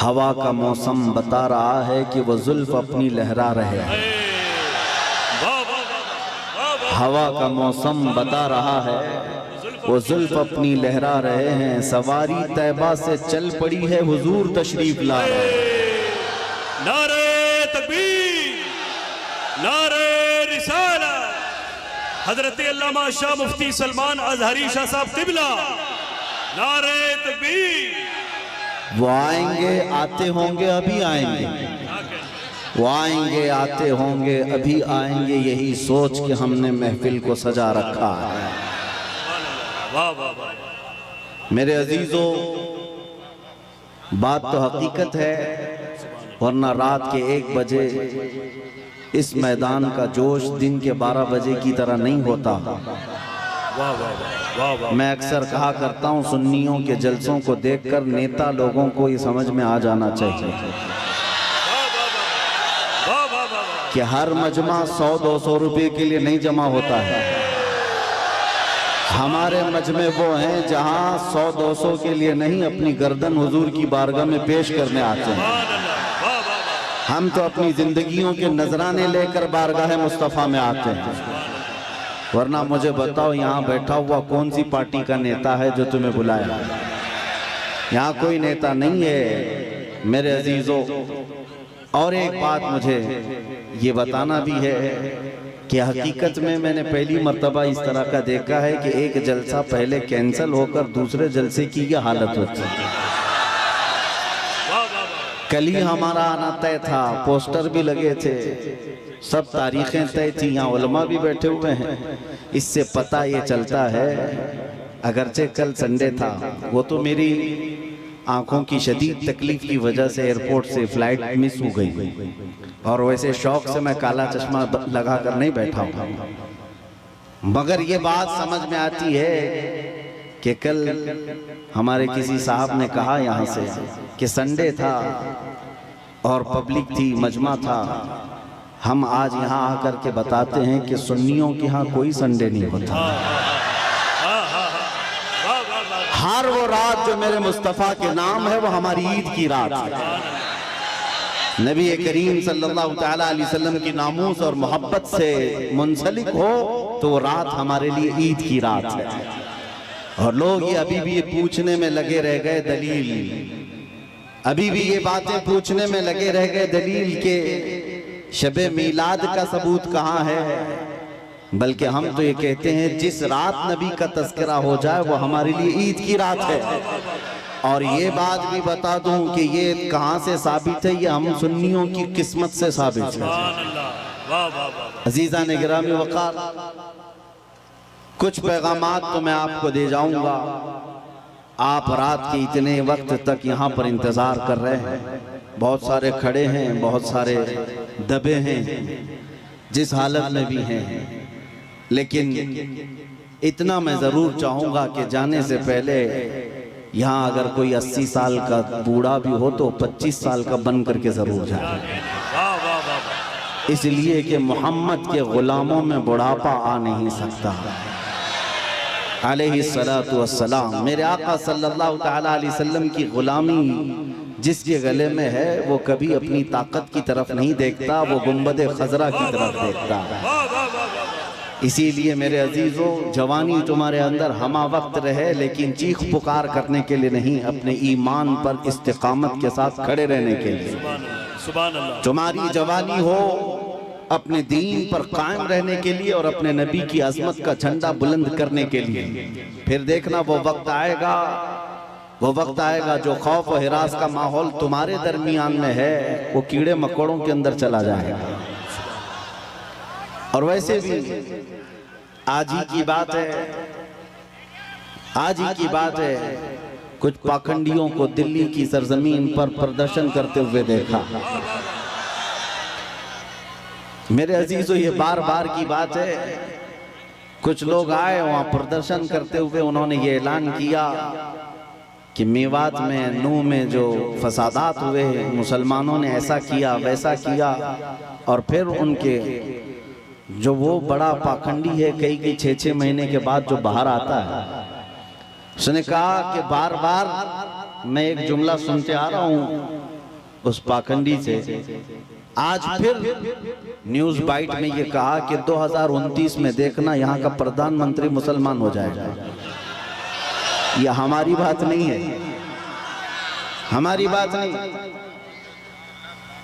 हवा का मौसम बता रहा है कि वो जुल्फ अपनी लहरा रहे हैं। हवा का मौसम बता रहा है वो जुल्फ अपनी लहरा रहे हैं। सवारी तैबा से चल पड़ी है, हुजूर तशरीफ ला रहे हैं। नारे तकबीर, नारे रिसालत, हजरत अल्लामा शाह मुफ्ती सलमान अजहरी शाह साहब क़िबला, नारे तकबीर। वो आएंगे, आते होंगे, अभी आएंगे। वो आएंगे, आते होंगे, अभी आएंगे। यही सोच के हमने महफिल को सजा रखा है। मेरे अजीजों, बात तो हकीकत है, वरना रात के 1 बजे इस मैदान का जोश दिन के 12 बजे की तरह नहीं होता। मैं अक्सर कहा करता हूँ, सुन्नियों के जलसों को देखकर नेता लोगों को ये समझ में आ जाना चाहिए कि हर मजमा 100-200 रुपए के लिए नहीं जमा होता है। हमारे मजमे वो हैं जहाँ 100-200 के लिए नहीं, अपनी गर्दन हुजूर की बारगाह में पेश करने आते हैं। हम तो अपनी जिंदगियों के नजराने लेकर बारगाह मुस्तफ़ा में आते हैं। वरना मुझे बताओ, यहाँ बैठा हुआ कौन सी पार्टी का नेता है जो तुम्हें बुलाया? यहाँ कोई नेता नहीं है मेरे अजीजों। और एक बात मुझे ये बताना भी है कि हकीकत में मैंने पहली मर्तबा इस तरह का देखा है कि एक जलसा पहले कैंसिल होकर दूसरे जलसे की क्या हालत होती है। कल ही हमारा आना तय था, पोस्टर भी लगे थे, सब तारीखें तय थी, यहाँ उलमा भी बैठे हुए हैं। इससे पता ये चलता है, अगरचे कल संडे था, वो तो मेरी आंखों की शदीद तकलीफ की वजह से एयरपोर्ट से फ्लाइट मिस हो गई, और वैसे शौक से मैं काला चश्मा लगा कर नहीं बैठा हूँ। मगर ये बात समझ में आती है कि कल हमारे किसी साहब ने कहा यहाँ से कि संडे था और पब्लिक थी, मजमा था। हम आज यहाँ आकर के बताते हैं कि सुन्नियों के यहाँ कोई संडे नहीं होता। हर वो रात जो मेरे मुस्तफ़ा के नाम है वो हमारी ईद की रात है। नबी करीम सल्लल्लाहु तआला अलैहि वसल्लम की नामूस और मोहब्बत से मुंसलिक हो तो वो रात हमारे लिए ईद की रात है। और लोग ये अभी भी ये पूछने में लगे रह गए दलील, अभी भी ये बातें पूछने में लगे रह गए दलील के शबे मीलाद का सबूत कहाँ है। बल्कि हम तो ये कहते हैं जिस रात नबी का तज़किरा हो जाए वो हमारे लिए ईद की रात है। और ये बात भी बता दूं कि ये कहाँ से साबित है, ये हम सुन्नियों की किस्मत से साबित है। अजीज़ान गिरामी वक़ार, कुछ पैगामात तो मैं आपको दे जाऊंगा। आप रात के इतने वक्त तक यहाँ पर इंतज़ार कर रहे हैं, बहुत सारे खड़े हैं, बहुत सारे दबे हैं, जिस हालत में भी हैं। लेकिन इतना मैं ज़रूर चाहूँगा कि जाने से पहले यहाँ अगर कोई 80 साल का बूढ़ा भी हो तो 25 साल का बन करके ज़रूर जाए, इसलिए कि मोहम्मद के ग़ुलामों में बुढ़ापा आ नहीं सकता। अलैहिस्सलातु वस्सलाम, मेरे आका सल्लल्लाहु तआला अलैहि वसल्लम की ग़ुलामी जिसके गले में है वो कभी अपनी ताकत की तरफ नहीं देखता, वो गुंबद खजरा की तरफ देखता है। इसीलिए मेरे अजीजों, जवानी तुम्हारे अंदर हमा वक्त रहे, लेकिन चीख पुकार करने के लिए नहीं, अपने ईमान पर इस्तिकामत के साथ खड़े रहने के लिए। तुम्हारी जवानी हो अपने दीन पर कायम रहने के लिए और अपने नबी की अजमत का झंडा बुलंद करने के लिए। फिर देखना वो वक्त आएगा, वो वक्त आएगा जो खौफ और हिरास का माहौल तुम्हारे दरमियान में है वो कीड़े मकोड़ों के अंदर चला जाएगा। और वैसे भी आज ही की बात है, आज ही की बात है, कुछ पाखंडियों को दिल्ली की सरजमीन पर प्रदर्शन करते हुए देखा। मेरे अजीजों, ये बार बार की बात है, कुछ लोग आए वहां प्रदर्शन करते हुए, उन्होंने ये ऐलान किया कि मेवात में, नूह में जो फसादात हुए, मुसलमानों ने ऐसा किया वैसा किया। और फिर उनके जो वो बड़ा पाखंडी है, कई 6-6 महीने के बाद जो बाहर आता है, उसने कहा कि बार बार मैं एक जुमला सुनते आ रहा हूँ उस पाखंडी से। आज फिर न्यूज बाइट में ये कहा कि 2029 में देखना यहाँ का प्रधानमंत्री मुसलमान हो जाएगा। ये हमारी बात नहीं है, हमारी बात नहीं।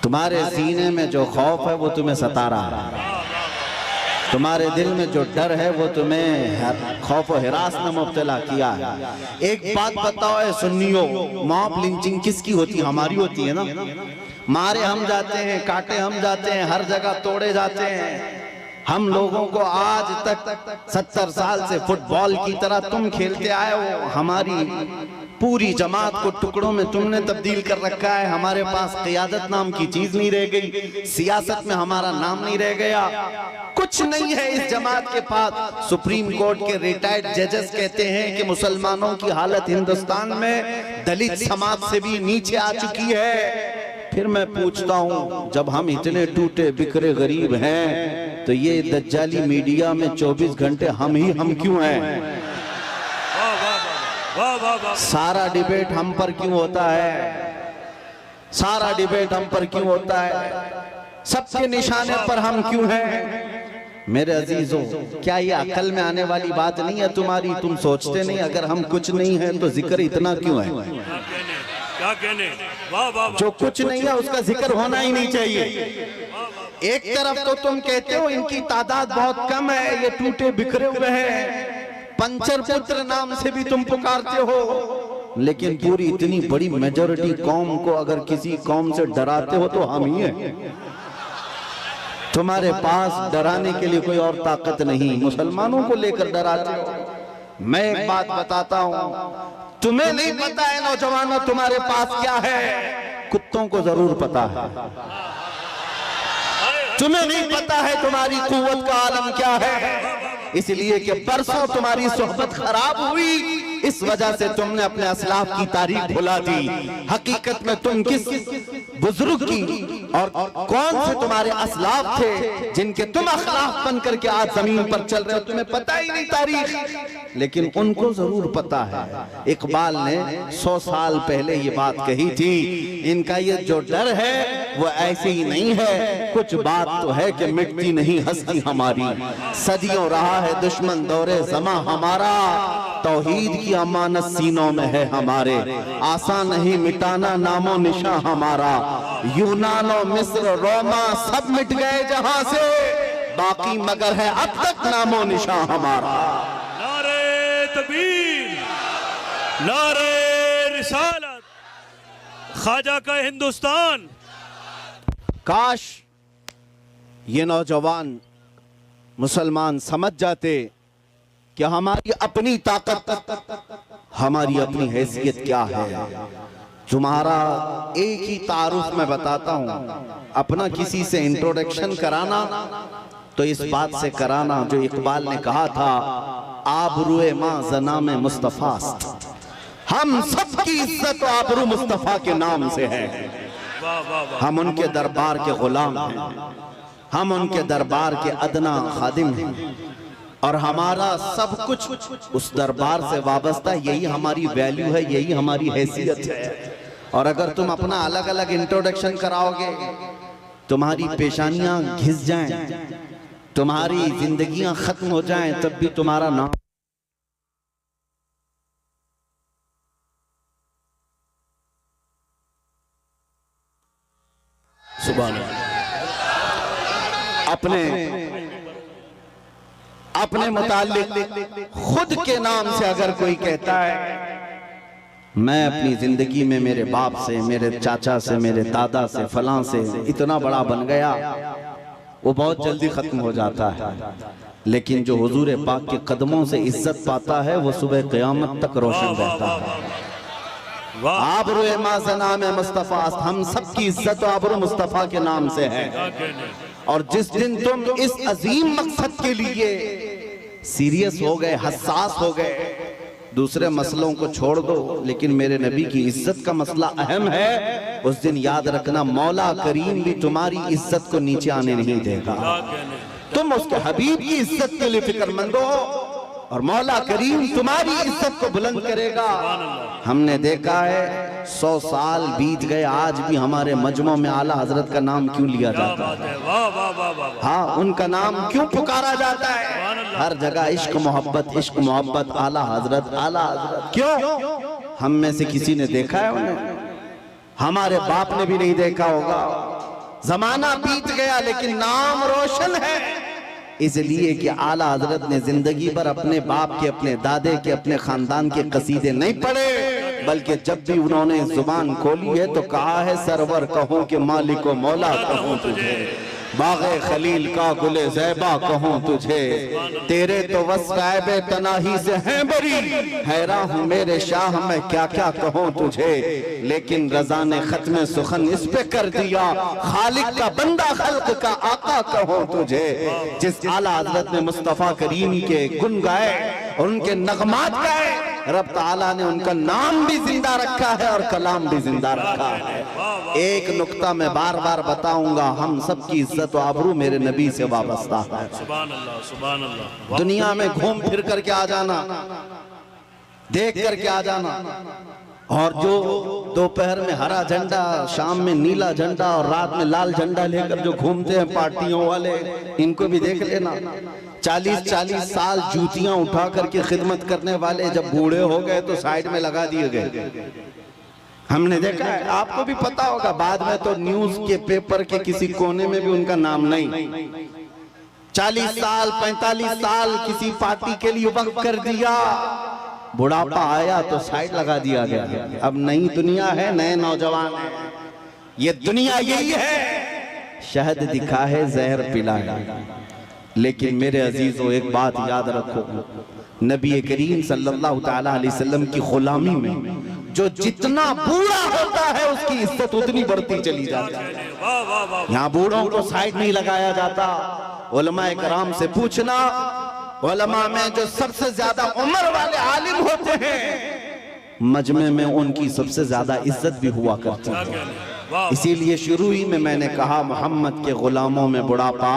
तुम्हारे सीने में जो खौफ है वो तुम्हें सता रहा है, तुम्हारे दिल में जो डर है वो तुम्हें खौफ और हिरास में मुब्तला किया है। एक बात बताओ है सुन्नियों, मॉब लिंचिंग किसकी होती है? हमारी होती है ना। मारे हम जाते हैं, काटे हम जाते हैं, हर जगह तोड़े जाते हैं। हम लोगों को आज तक 70 साल से फुटबॉल की तरह तुम खेलते आए हो। हमारी पूरी जमात को टुकड़ों में तुमने तब्दील कर रखा है। हमारे पास क़ियादत नाम की चीज नहीं रह गई, सियासत में हमारा नाम नहीं रह गया, कुछ नहीं है इस जमात के पास। सुप्रीम कोर्ट के रिटायर्ड जजेस कहते हैं कि मुसलमानों की हालत हिंदुस्तान में दलित समाज से भी नीचे आ चुकी है। फिर मैं पूछता हूँ, जब हम इतने टूटे बिखरे गरीब हैं तो ये दज्जाली मीडिया में 24 घंटे हम क्यों हैं? सारा डिबेट हम पर क्यों होता है? सारा डिबेट हम पर क्यों होता है? सबके निशाने पर हम क्यों हैं? मेरे अजीजों, क्या ये अकल में आने वाली बात नहीं है तुम्हारी? तुम सोचते नहीं अगर हम कुछ नहीं है तो जिक्र इतना क्यों है? क्या कहने? वाह वाह। जो कुछ नहीं है उसका जिक्र होना ही नहीं चाहिए। एक तरफ तो तुम कहते हो इनकी तादाद बहुत कम है, ये टूटे बिखरे हुए हैं, पंचर पुत्र नाम से भी तुम पुकारते हो, लेकिन पूरी इतनी बड़ी मेजॉरिटी कौम को अगर किसी कौम से डराते हो तो हम ही हैं। तुम्हारे पास डराने के लिए कोई और ताकत नहीं, मुसलमानों को लेकर डराते हो। मैं एक बात बताता हूं, तुम्हें नहीं पता है नौजवानों तुम्हारे पास क्या है, कुत्तों को जरूर पता है। तुम्हें नहीं पता है तुम्हारी कुव्वत का आलम क्या है, इसलिए कि बरसों तुम्हारी सोहबत खराब हुई, इस वजह से तुमने अपने असलाफ की तारीख भुला दी। हकीकत में तुम किस बुजुर्ग की और कौन से तुम्हारे असलाफ थे जिनके तुम अखलाफ बन करके आज जमीन पर चल रहे हो, तुम्हें पता ही नहीं तारीख, लेकिन उनको जरूर पता है। इकबाल ने 100 साल पहले ये बात कही थी, इनका ये जो डर है वो ऐसे ही नहीं है, कुछ बात तो है कि मिटती नहीं हस्ती हमारी। सदियों रहा है दुश्मन दौरे ज़मा हमारा, तौहीद की अमानत सीनों में है हमारे, आसान नहीं मिटाना नामो निशा हमारा। यूनानो मिस्र रोमा सब मिट गए जहां से, बाकी मगर है अब तक नामो निशा हमारा। नारे तकबीर, नारे रिसालत, ख्वाजा का हिंदुस्तान। काश ये नौजवान मुसलमान समझ जाते कि हमारी अपनी ताकत, हमारी अपनी हैसियत क्या है। तुम्हारा एक ही तारुफ मैं बताता हूं, अपना किसी से इंट्रोडक्शन कराना तो इस बात से कराना जो इकबाल ने कहा था, आबरूए मां जना में मुस्तफास्त। हम सबकी इज्जत आबरू मुस्तफा के नाम से है। हम उनके दरबार के गुलाम हैं, हम उनके दरबार के अदना खादिम हैं, और हमारा सब कुछ उस दरबार से वाबस्ता। यही हमारी वैल्यू है, यही हमारी हैसियत है। और अगर तुम अपना अलग अलग इंट्रोडक्शन कराओगे, तुम्हारी पेशानियां घिस जाएं, तुम्हारी जिंदगियां खत्म हो जाएं, तब भी तुम्हारा नाम सुभान अल्लाह। अपने मुताल्लिक खुद के नाम से अगर कोई कहता है मैं अपनी जिंदगी में मेरे बाप से, मेरे चाचा से, मेरे दादा से, फलां से इतना बड़ा बन गया, वो बहुत जल्दी खत्म हो जाता है। लेकिन जो हुजूर पाक के कदमों से इज्जत पाता है वो सुबह क़यामत तक रोशन रहता है। आबरू माज़ना में मुस्तफ़ा, हम सबकी इज्जत आबरू मुस्तफ़ा के नाम से है। और जिस दिन तुम इस अजीम मकसद के लिए सीरियस हो गए, हसास हो गए, दूसरे मसलों को छोड़ दो, लेकिन मेरे नबी की इज्जत का मसला अहम है, उस दिन याद रखना मौला करीम भी तुम्हारी इज्जत को नीचे आने नहीं देगा। तुम उसके हबीब की इज्जत के लिए फिक्रमंद हो, और मौला करीम तुम्हारी इज्जत को बुलंद करेगा। हमने देखा है 100 साल बीत गए, आज भी हमारे मजमों में आला हजरत का नाम क्यों लिया जाता है? वाह वाह वाह वाह। हाँ, उनका नाम क्यों पुकारा जाता है? हर जगह इश्क मोहब्बत, आला हजरत, आला हजरत। क्यों? हम में से किसी ने देखा है उन्हें? हमारे बाप ने भी नहीं देखा होगा। जमाना बीत गया लेकिन नाम रोशन है, इसलिए कि आला हजरत ने जिंदगी भर अपने बाप के, अपने दादे के, अपने खानदान के कसीदे नहीं पढ़े, बल्कि जब भी उन्होंने जुबान खोली है तो कहा है सरवर कहूं कि मालिको मौला कहूं तुझे, बाग़े खलील का गुले ज़ैबा कहूं तुझे, तेरे तो वस्फ़ तनाही से हैं बरी, हैरान हूँ मेरे शाह मैं क्या क्या कहूं तुझे, लेकिन रज़ा ने खत्म सुखन इस पे कर दिया, खालिक का बंदा खल्क का आका कहूं तुझे। जिस आला हज़रत ने मुस्तफ़ा करीम के गुन गाए और उनके नगमात गाए, रब ताला ने उनका नाम भी जिंदा रखा है और कलाम भी जिंदा रखा है। एक नुक्ता मैं बार बार बताऊंगा, हम सब की इज्जत और आबरू मेरे नबी से वाबस्ता है। सुभान अल्लाह, सुभान अल्लाह। दुनिया में घूम फिर करके आ जाना, देख करके आ जाना, और जो दोपहर में हरा झंडा, शाम में नीला झंडा और रात में लाल झंडा लेकर जो घूमते हैं पार्टियों वाले, इनको भी देख लेना। 40-40 साल जूतियां उठा करके खिदमत करने वाले जब बूढ़े हो गए तो साइड में लगा दिए गए। हमने देखा है, आपको भी पता होगा, बाद में तो न्यूज के पेपर के किसी कोने में भी उनका नाम नहीं। 40 साल 45 साल किसी पार्टी के लिए वक्त कर दिया, बुढ़ापा आया तो साइड लगा दिया गया। अब नई दुनिया है, नए नौजवान है, ये दुनिया यही है। शहद दिखा है, जहर पिला है। लेकिन मेरे अजीजों एक बात याद रखो, नबी करीम सल्लल्लाहु तआला अलैहि वसल्लम की गुलामी में जो जितना बूढ़ा होता है उसकी इज्जत उतनी बढ़ती चली जाती है। यहाँ बूढ़ों को साइड नहीं लगाया जाता। उलमाए कराम से पूछना, उलमा में जो सबसे ज्यादा उम्र वाले आलिम होते हैं, मजमे में उनकी सबसे ज्यादा इज्जत भी हुआ करती है। इसीलिए शुरू ही में मैंने कहा, मोहम्मद के गुलामों में बुढ़ापा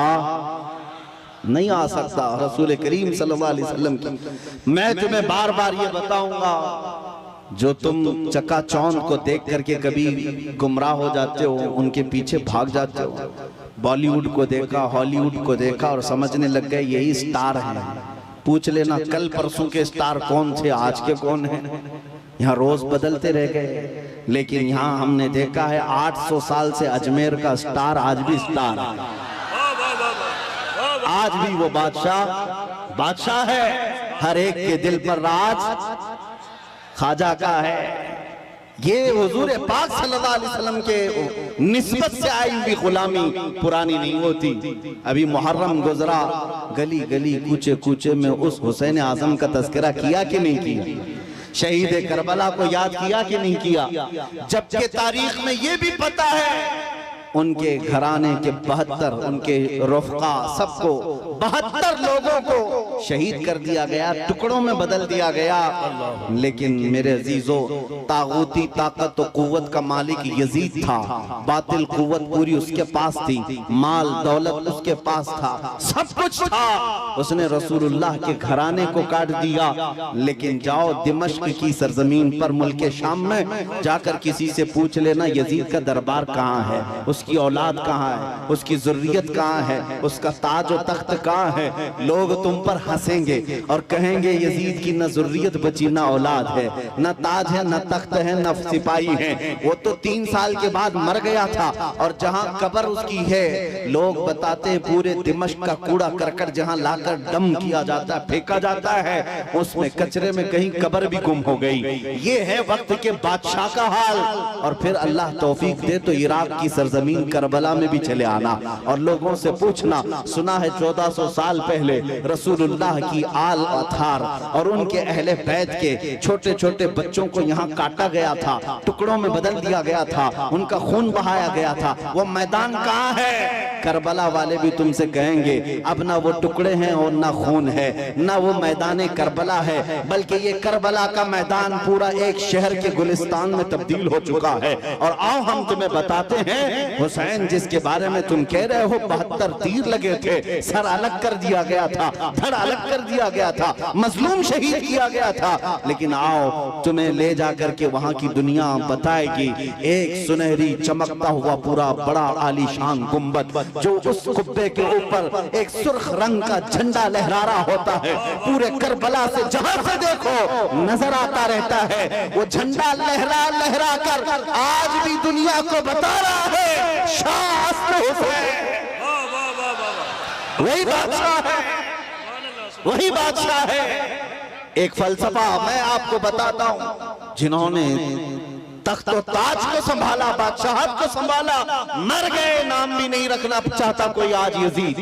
नहीं आ सकता। रसूल करीम सल्लल्लाहु अलैहि वसल्लम की मैं तुम्हें बार बार ये बताऊंगा, जो तुम चकाचौंध को देख करके कभी गुमराह हो जाते हो, उनके पीछे भाग जाते हो, बॉलीवुड को देखा, हॉलीवुड को देखा और समझने लग गए यही स्टार हैं। पूछ लेना कल परसों के स्टार कौन थे, आज के कौन हैं। यहाँ रोज बदलते रह गए, लेकिन यहाँ हमने देखा है 800 साल से अजमेर का स्टार आज भी स्टार है। आज भी वो बादशाह है, हर एक के दिल पर राज ख्वाजा का है। ये हुजूर पाक सल्लल्लाहु अलैहि वसल्लम के निस्बत से आई हुई गुलामी पुरानी नहीं होती। अभी मुहर्रम गुजरा, गली गली कूचे कूचे में उस हुसैन आजम का तज़किरा किया कि नहीं किया? शहीद करबला को याद किया कि नहीं किया? जबकि तारीख में ये भी पता है उनके घराने के 72, उनके रफ़क़ा सबको 72 लोगों को शहीद कर दिया गया, टुकड़ों में बदल दिया गया। लेकिन मेरे अजीजों, तागूती ताकत और कुव्वत का मालिक यजीद था, बातिल कुव्वत पूरी उसके पास थी, माल दौलत उसके पास था, सब कुछ था। उसने रसूलुल्लाह के घराने को काट दिया। लेकिन जाओ दिमश्क की सरजमीन पर, मुल्क शाम में जाकर किसी से पूछ लेना यजीद का दरबार कहाँ है, उसकी औलाद कहाँ है, उसकी ज़ुर्रियत कहाँ है, उसका ताज और तख्त कहाँ है। लोग तुम पर हंसेंगे और कहेंगे यजीद की न ज़ुर्रियत बची, न औलाद है, न ताज है, न तख्त है, न सिपाही है। वो तो 3 साल के बाद मर गया था। और जहाँ कब्र उसकी है, लोग बताते हैं पूरे दिमश्क का कूड़ा करकट जहाँ लाकर डम किया जाता है, फेंका जाता है, उसमें कचरे में कहीं कब्र भी गुम हो गई। ये है वक्त के बादशाह का हाल। और फिर अल्लाह तौफीक दे तो इराक की सरजमीन करबला में भी चले आना और लोगों से पूछना, सुना है 1400 साल पहले रसूलुल्लाह की आल अथार और उनके अहले बैत के छोटे छोटे बच्चों को यहाँ काटा गया था, टुकड़ों में बदल दिया गया था, उनका खून बहाया गया था। वो मैदान कहाँ है? करबला वाले भी तुमसे कहेंगे अब ना वो टुकड़े हैं और ना खून है, ना वो मैदान करबला है, बल्कि ये करबला का मैदान पूरा एक शहर के गुलिस्तान में तब्दील हो चुका है। और आओ हम तुम्हें बताते हैं, हुसैन जिसके बारे में तुम कह रहे हो 72 तीर लगे थे, सर अलग कर दिया गया था, धड़ अलग कर दिया गया था, मजलूम शहीद किया गया था, लेकिन आओ तुम्हें ले जाकर के वहां की दुनिया बताएगी एक सुनहरी चमकता हुआ पूरा बड़ा आलीशान गुंबद, जो उस कुब्बे के ऊपर एक सुर्ख रंग का झंडा लहरा रहा होता है, पूरे करबला से जहां से देखो नजर आता रहता है। वो झंडा लहरा लहरा कर आज भी दुनिया को बता रहा है शाह असल हुसैन वही बादशाह है, वही बादशाह है। एक फलसफा मैं आपको बताता हूं, जिन्होंने तख्त और ताज को संभाला, बादशाहत को संभाला, मर गए, नाम भी नहीं रखना चाहता कोई आज यजीद,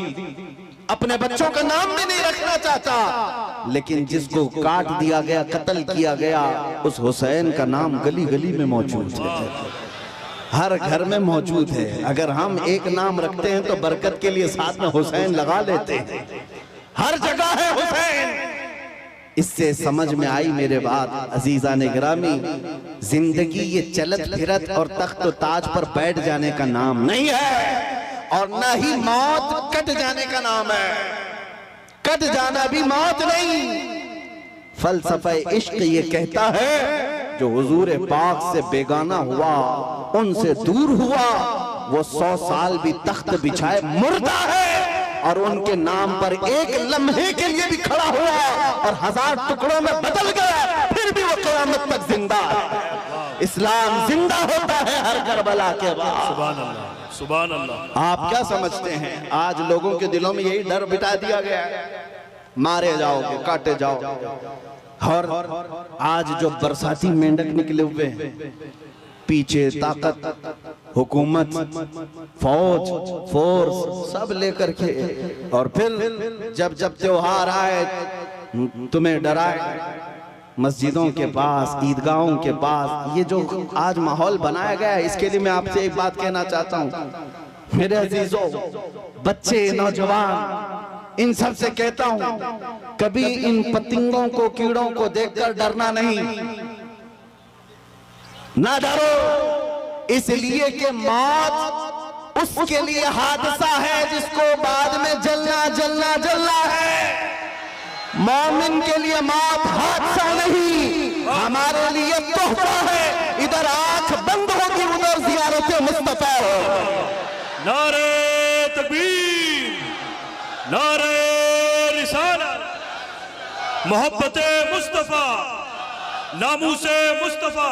अपने बच्चों का नाम भी नहीं रखना चाहता, लेकिन जिसको काट दिया गया, कत्ल किया गया, उस हुसैन का नाम गली गली में मौजूद है, हर घर में मौजूद है। अगर हम एक नाम रखते हैं तो बरकत के लिए साथ में हुसैन लगा लेते हैं, हर जगह है हुसैन। इससे समझ में आई मेरे बात अजीजा ने गिरामी, जिंदगी ये चलत फिरत और तख्त और ताज पर बैठ जाने का नाम नहीं है, और न ही मौत कट जाने का नाम है। कट जाना भी मौत नहीं। फलसफा इश्क ये कहता है जो हुजूर पाक से बेगाना हुआ, उनसे दूर हुआ, वो 100 साल भी तख्त बिछाए मुर्दा है, और उनके नाम पर एक लम्हे के लिए भी खड़ा हुआ और 1000 टुकड़ों में बदल गया, फिर भी वो क़यामत तक जिंदा है। इस्लाम जिंदा होता है हर करबला के बाद। सुभान अल्लाह, सुभान अल्लाह। आप क्या समझते हैं आज लोगों के दिलों में यही डर बिठा दिया गया है, मारे जाओगे, काटे जाओ। और आज जो बरसाती मेंढक निकले हुए हैं, पीछे ताकत, हुकूमत, फौज, फोर्स सब लेकर के, और फिर जब जब त्योहार आए तुम्हें डराए, मस्जिदों के पास, ईदगाहों के पास, ये जो आज माहौल बनाया गया है, इसके लिए मैं आपसे एक बात कहना चाहता हूँ मेरे अजीजों, बच्चे, नौजवान, इन सब से कहता हूँ कभी इन पतंगों को, कीड़ों को देखकर डरना नहीं, ना डरो, इसलिए कि मौत उसके लिए हादसा है जिसको बाद में जलना जलना जलना है। मोमिन के लिए मौत हादसा नहीं, हमारे लिए तोहफा है। इधर आंख बंद होगी, उधर ज़ियारत मुस्तफा हो। नारे तकबीर, नारे रिसालत, मोहब्बते मुस्तफा, नामूसे मुस्तफा।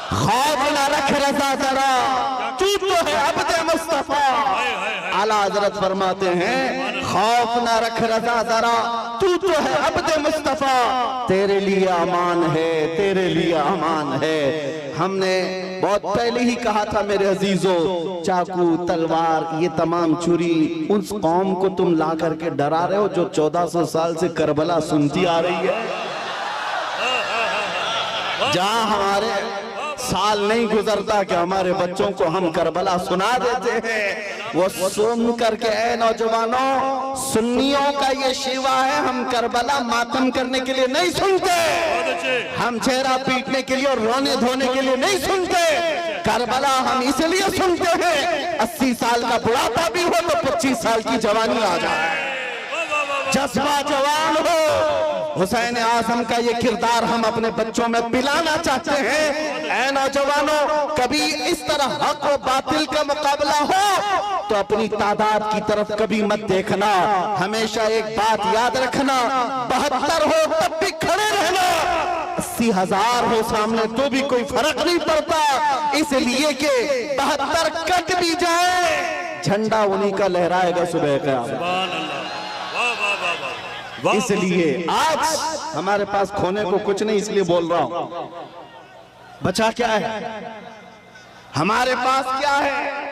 खौफ न रख रजा जरा, तू तो है अब्दे मुस्तफा। आला हजरत फरमाते हैं खौफ न रख रजा जरा, तू तो है अब्दे मुस्तफा, तेरे लिए अमान है, तेरे लिए अमान है। हमने बहुत पहले ही कहा था मेरे अजीजों, चाकू, तलवार, ये तमाम छुरी उस कौम को तुम ला करके डरा रहे हो जो 1400 साल से करबला सुनती आ रही है, जहां हमारे साल नहीं गुजरता कि हमारे बच्चों को हम करबला सुना देते हैं। वो सुन करके, ऐ नौजवानों, सुन्नियों का ये शिवा है, हम करबला मातम करने के लिए नहीं सुनते, हम चेहरा पीटने के लिए और रोने धोने के लिए नहीं सुनते। करबला हम इसलिए सुनते हैं 80 साल का बुढ़ापा भी हो तो 25 साल की जवानी आ जाए, जज्बा जवान हो। हुसैन आजम का ये किरदार हम अपने बच्चों में पिलाना चाहते हैं। ऐ नौजवानों, कभी इस तरह हक और बातिल का मुकाबला हो तो अपनी तादाद की तरफ कभी मत देखना, हमेशा एक बात याद रखना, 72 हो तब भी खड़े रहना, 80,000 हो सामने तो भी कोई फर्क नहीं पड़ता, इसलिए कि 72 कट भी जाए, झंडा उन्हीं का लहराएगा सुबह क़यामत। इसलिए आज हमारे पास खोने को कुछ नहीं, इसलिए बोल रहा हूं, बचा क्या है, हमारे पास क्या है।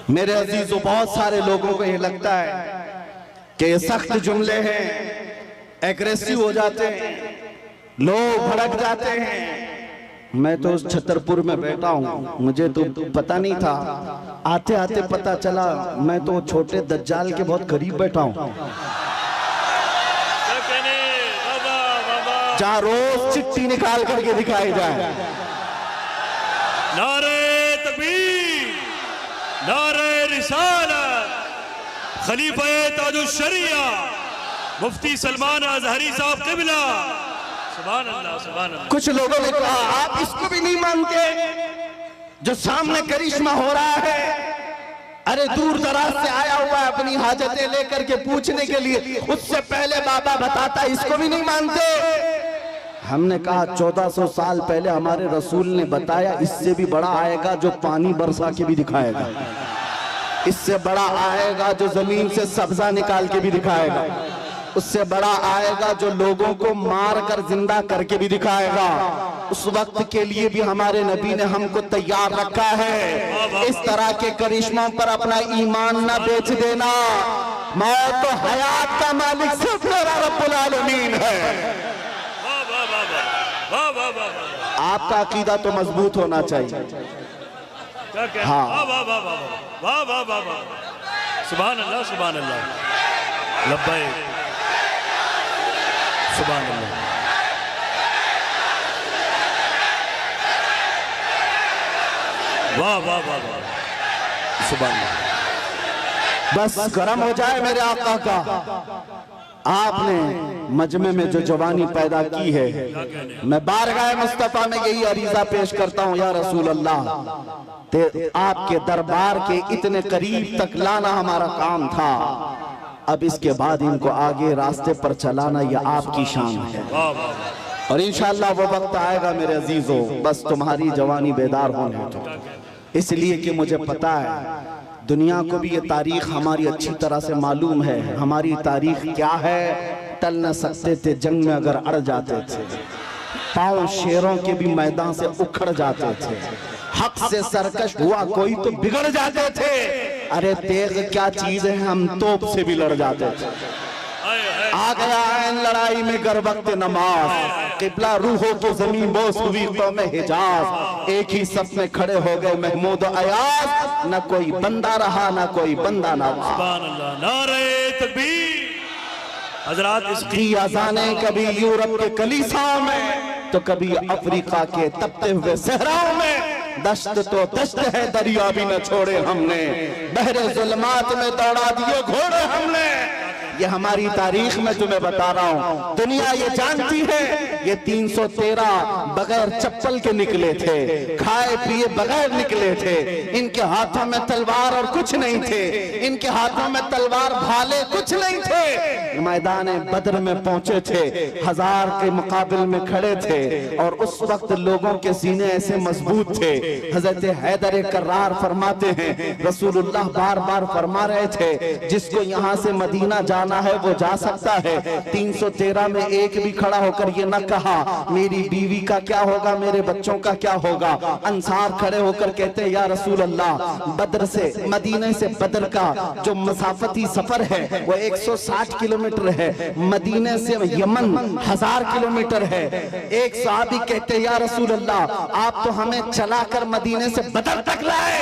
मेरे अजीजों, बहुत सारे लोगों को ये लगता है कि ये सख्त जुमले हैं, एग्रेसिव हो जाते हैं, लोग भड़क जाते हैं, मैं तो उस छतरपुर में बैठा हूँ, मुझे तो पता नहीं था, आते आते पता चला मैं तो छोटे दज्जाल के बहुत करीब बैठा हूँ, जहाँ रोज चिट्ठी निकाल करके दिखाई जाए। नारे तकबीर, नारे रिसालत, खलीफा ताजुश शरिया मुफ्ती सलमान अजहरी साहब क़िबला, सुभान अल्लाह सुभान अल्लाह। कुछ लोगों ने कहा आप इसको भी नहीं मानते जो सामने करिश्मा हो रहा है, अरे दूर दराज से आया हुआ है अपनी हाजतें लेकर के पूछने के लिए, उससे पहले बाबा बताता, इसको भी नहीं मानते। हमने कहा 1400 साल पहले हमारे रसूल ने बताया, इससे भी बड़ा आएगा जो पानी बरसा के भी दिखाएगा, इससे बड़ा आएगा जो जमीन से सब्जा निकाल के भी दिखाएगा, उससे बड़ा आएगा जो लोगों को मार कर जिंदा करके भी दिखाएगा। उस वक्त के लिए भी हमारे नबी ने हमको तैयार रखा है। इस तरह के करिश्मों पर अपना ईमान न बेच देना। मौत तो हयात का मालिक सिर्फ मेरा रब्बुल आलमीन है। आपका अकीदा तो मजबूत होना चाहिए। हाँ, सुभान अल्लाह सुभान अल्लाह, लब्बैक सुभान अल्लाह। वाह वाह वाह वाह, सुभान अल्लाह। बस गरम हो जाए मेरे आका का। आपने मजमे में जो जवानी पैदा की है, मैं बारगाह मुस्तफा में यही अरीजा पेश करता हूँ, या रसूल अल्लाह, आपके दरबार के इतने करीब तक लाना हमारा काम था, अब इसके बाद इनको आगे रास्ते पर चलाना यह आपकी शान है। और इंशाअल्लाह वो वक्त आएगा मेरे अजीजों, बस तुम्हारी जवानी बेदार होने दो। इसलिए कि मुझे पता है दुनिया को भी ये तारीख हमारी अच्छी तरह से मालूम है। हमारी तारीख क्या है? टल न सकते थे जंग में अगर अड़ जाते थे, पांव शेरों के भी मैदान से उखड़ जाते थे, हक से सरकश हुआ कोई तो बिगड़ जाते थे। अरे तेग क्या चीज है, हम तोप से भी लड़ जाते थे। आ गया ऐन लड़ाई में गर वक्त नमाज, किबला रूहों को जमीन बोस हुई कौम हिजाज, एक ही सफ में खड़े हो गए महमूद अयाज, न कोई बंदा रहा न कोई बंदा नवाज। सुभान अल्लाह, नारे तकबीर। हजरात इसकी अजाने कभी यूरोप के कलीसाओं में तो कभी अफ्रीका के तपते हुए सहराओं में, दश्त तो दश्त है दरिया भी न छोड़े हमने, बहरे जुल्मात में दौड़ा दिए घोड़े हमने। ये हमारी तारीख में तुम्हें बता रहा हूँ, दुनिया ये जानती है ये 313 बगैर चप्पल के निकले थे, खाए पिए बगैर निकले थे, इनके हाथों में तलवार और कुछ नहीं थे, इनके हाथों में तलवार भाले कुछ नहीं थे, मैदान बद्र में पहुंचे थे, 1000 के मुकाबिल में खड़े थे, और उस वक्त लोगों के सीने ऐसे मजबूत थे। हजरत हैदर कर्रार फरमाते हैं, रसूलुल्लाह बार बार फरमा रहे थे, जिसको यहाँ से मदीना जाना है वो जा सकता है। 313 में एक भी खड़ा होकर ये न कहा मेरी बीवी का क्या होगा, मेरे बच्चों का क्या होगा। अंसार खड़े होकर कहते हैं, या रसूल अल्लाह, बद्र से मदीने से बद्र का जो मसाफती सफर है वो 160 किलोमीटर है, मदीने से यमन 1000 किलोमीटर है। एक सहाबी कहते हैं, या रसूल अल्लाह, आप तो हमें चलाकर मदीने से बद्र तक लाए,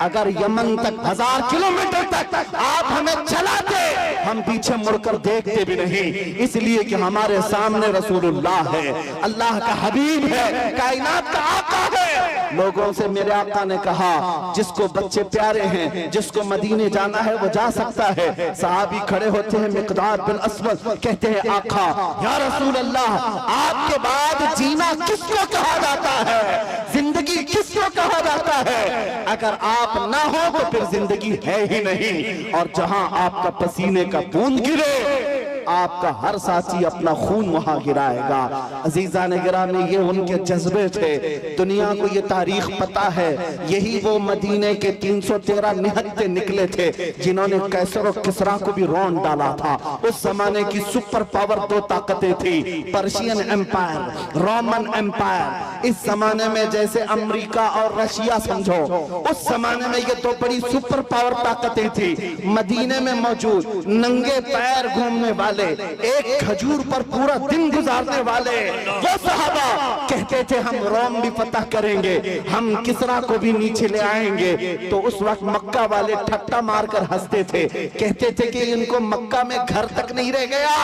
अगर यमन तक 1000 किलोमीटर तक आप हमें चलाते, हम पीछे मुड़कर देखते भी नहीं, इसलिए कि हमारे सामने रसूलुल्लाह है, अल्लाह का हबीब है, कायनात का आका है। लोगों से मेरे आका ने कहा, जिसको बच्चे प्यारे हैं, जिसको मदीने जाना है वो जा सकता है। सहाबी खड़े होते हैं, मिक़दाद बिन अस्वद कहते हैं, आका या रसूल अल्लाह, आपके बाद जीना किसको कहा जाता है, जिंदगी किसको कहा जाता है? अगर आप ना हो तो फिर जिंदगी है ही नहीं। और जहां आपका पसीने का बूंद गिरे, आपका हर साथी अपना खून वहां गिराएगा। अजीजा ने गिरामी, ये उनके जज्बे थे। दुनिया को ये तारीख पता है, यही वो मदीने के 313 निहत्ते निकले थे जिन्होंने कैसर और किसरा को भी रौंद डाला था। उस जमाने की सुपर पावर दो ताकतें थी, पर्शियन एम्पायर, रोमन एम्पायर। इस जमाने में जैसे अमेरिका और रशिया समझो, उस जमाने में ये तो बड़ी सुपर पावर ताकतें थी। मदीने में मौजूद नंगे पैर घूमने वाले वाले, एक खजूर पर पूरा दिन गुजारने वाले वो सहाबा कहते थे हम रोम भी फतह करेंगे, हम किसरा को भी नीचे ले आएंगे। तो उस वक्त मक्का वाले ठट्टा मारकर हंसते थे, कहते थे कि इनको मक्का में घर तक नहीं रह गया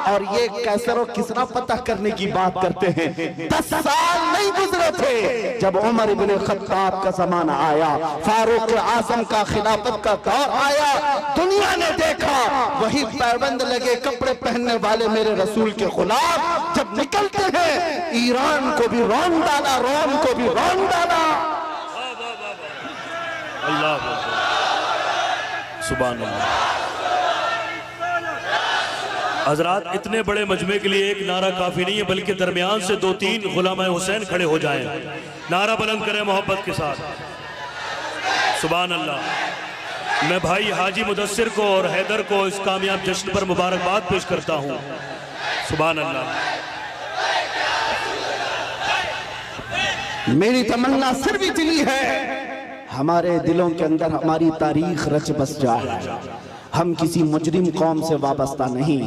और ये कैसर और किसरा फतह करने की बात करते हैं। 10 साल नहीं गुजरे थे जब उमर इब्ने खत्ताब का जमाना आया, फारूक आजम का खिलाफत का दौर आया, दुनिया ने देखा वही पैबंद लगे कपड़े पहनने वाले मेरे रसूल के गुलाम जब निकलते हैं, ईरान को भी रौन डाला, रोम को भी रौन डाला। अल्लाह सुभान अल्लाह। हजरात, इतने बड़े मजमे के लिए एक नारा काफी नहीं है, बल्कि दरमियान से 2-3 गुलाम हुसैन खड़े हो जाएं, नारा बुलंद करें मोहब्बत के साथ। सुभान अल्लाह। मैं भाई हाजी मुदस्सिर को और हैदर को इस कामयाब जश्न पर मुबारकबाद पेश करता हूँ। सुभान अल्लाह। मेरी तमन्ना सिर्फ इतनी है, हमारे दिलों के अंदर हमारी तारीख रच बस जाए। हम किसी मुजरिम कौम से वाबस्ता नहीं,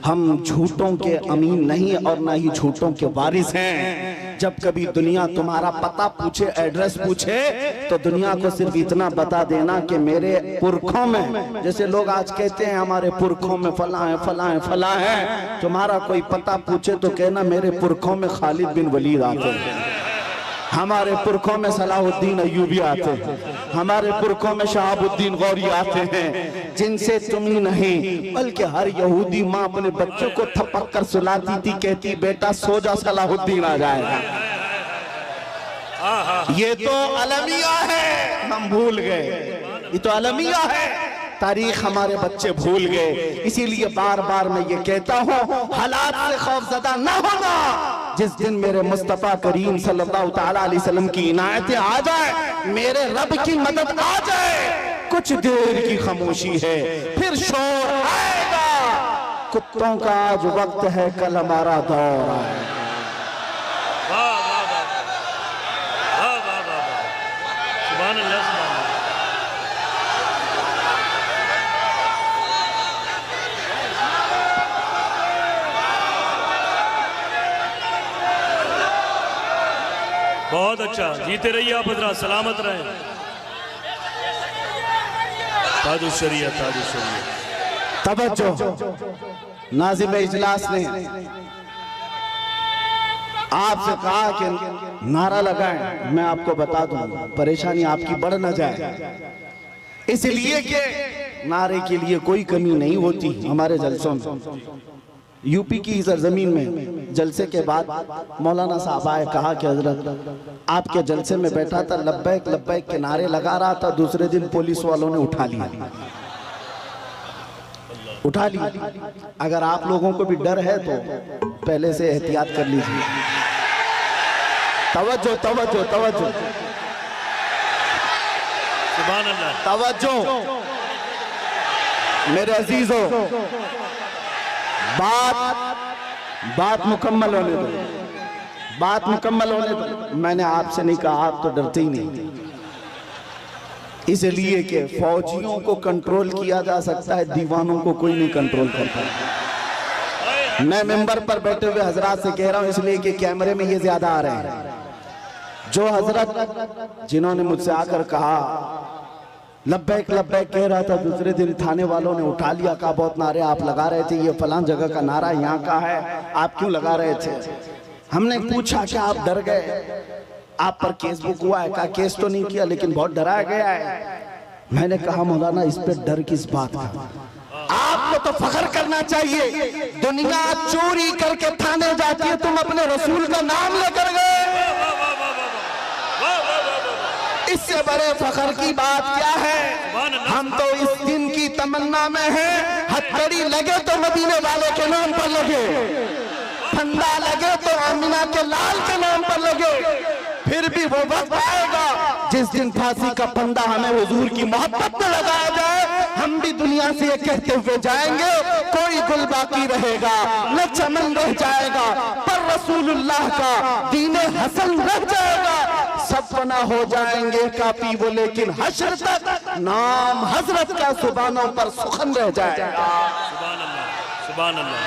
हम झूठों के अमीन नहीं और ना ही झूठों के वारिस हैं। जब कभी दुनिया तुम्हारा पता पूछे, एड्रेस पूछे, तो दुनिया को सिर्फ इतना बता देना कि मेरे पुरखों में, जैसे लोग आज कहते हैं हमारे पुरखों में फला है फला है फला है, तुम्हारा कोई पता पूछे तो कहना मेरे पुरखों में खालिद बिन वलीद आते हैं, हमारे पुरखों में सलाहुद्दीन अय्यूबी आते हैं, हमारे पुरखों में शहाबुद्दीन गौरी आते हैं, जिनसे तुम ही नहीं बल्कि हर यहूदी माँ अपने बच्चों को थपक कर सुलाती थी, कहती बेटा सो जा सलाहुद्दीन आ जाएगा। ये तो अलमिया है, हम भूल गए, ये तो अलमिया है, तारीख हमारे बच्चे भूल गए। इसीलिए बार बार मैं ये कहता हूँ, हालात से खौफजदा न होना। जिस दिन मेरे मुस्तफा करीम सल्लल्लाहु तआला अलैहि वसल्लम की इनायतें आ जाए, मेरे रब की मदद आ जाए, कुछ देर की खामोशी है, फिर शोर आएगा। कुत्तों का आज वक्त है, कल हमारा दौर आएगा। सुभान अल्लाह। बहुत अच्छा, जीते रहिए आप हजरात, सलामत रहें। ताजुशरिया ताजुशरिया। तवज्जो, नाज़िम इजलास ने आपसे कहा कि नारा लगाएं, मैं आपको बता दूं परेशानी आपकी बढ़ न जाए, इसलिए कि नारे के लिए कोई कमी नहीं होती हमारे जलसों में। यूपी की सरजमीन में जलसे के बाद मौलाना साहब आए, कहा कि हजरत आपके जलसे में बैठा था, लब्बैक लब्बैक के नारे लगा रहा था, दूसरे दिन पुलिस वालों ने उठा लिया। अगर आप लोगों को भी डर है तो पहले से एहतियात कर लीजिए। तवज्जो तवज्जो तवज्जो, सुभान अल्लाह, तवज्जो मेरे अजीजों, बात मुकम्मल होने दो, बात मुकम्मल होने दो। मैंने आपसे नहीं कहा, आप तो डरते ही नहीं, इसलिए कि फौजियों को कंट्रोल किया जा सकता है, दीवानों को कोई नहीं कंट्रोल करता। मैं मेंबर पर बैठे हुए हजरात से कह रहा हूं, इसलिए कि कैमरे में ये ज्यादा आ रहे हैं। जो हजरत जिन्होंने मुझसे आकर कहा लब्बैक लब्बैक कह रहा था, दूसरे दिन थाने वालों ने उठा लिया, कहा बहुत नारे आप लगा रहे थे, ये फलां जगह का नारा यहाँ का है, आप क्यों लगा रहे थे? हमने पूछा कि आप डर गए, आप पर केस बुक हुआ है? कहा केस तो नहीं किया, लेकिन बहुत डराया गया है। मैंने कहा मौलाना इस पे डर किस बात का? आपको तो फख्र करना चाहिए, दुनिया चोरी करके थाने जाती है, तुम अपने रसूल का नाम लेकर गए, इससे बड़े फख्र की बात क्या है? हम तो इस दिन की तमन्ना में हैं, हथकड़ी लगे तो मदीने वाले के नाम पर लगे, फंदा लगे तो आमिना के लाल के नाम पर लगे। फिर भी वो वक्त आएगा जिस दिन फांसी का फंदा हमें हुजूर की मोहब्बत में लगाया जाए, हम भी दुनिया से ये कहते हुए जाएंगे, कोई गुल बाकी रहेगा न चमन रह जाएगा, पर रसूलुल्लाह का दीने हसन रह जाएगा। सब फना हो जाएंगे काफी वो, लेकिन हश्र तक नाम हजरत का सुबानों पर सुखन रह जाएगा। सुभान अल्लाह।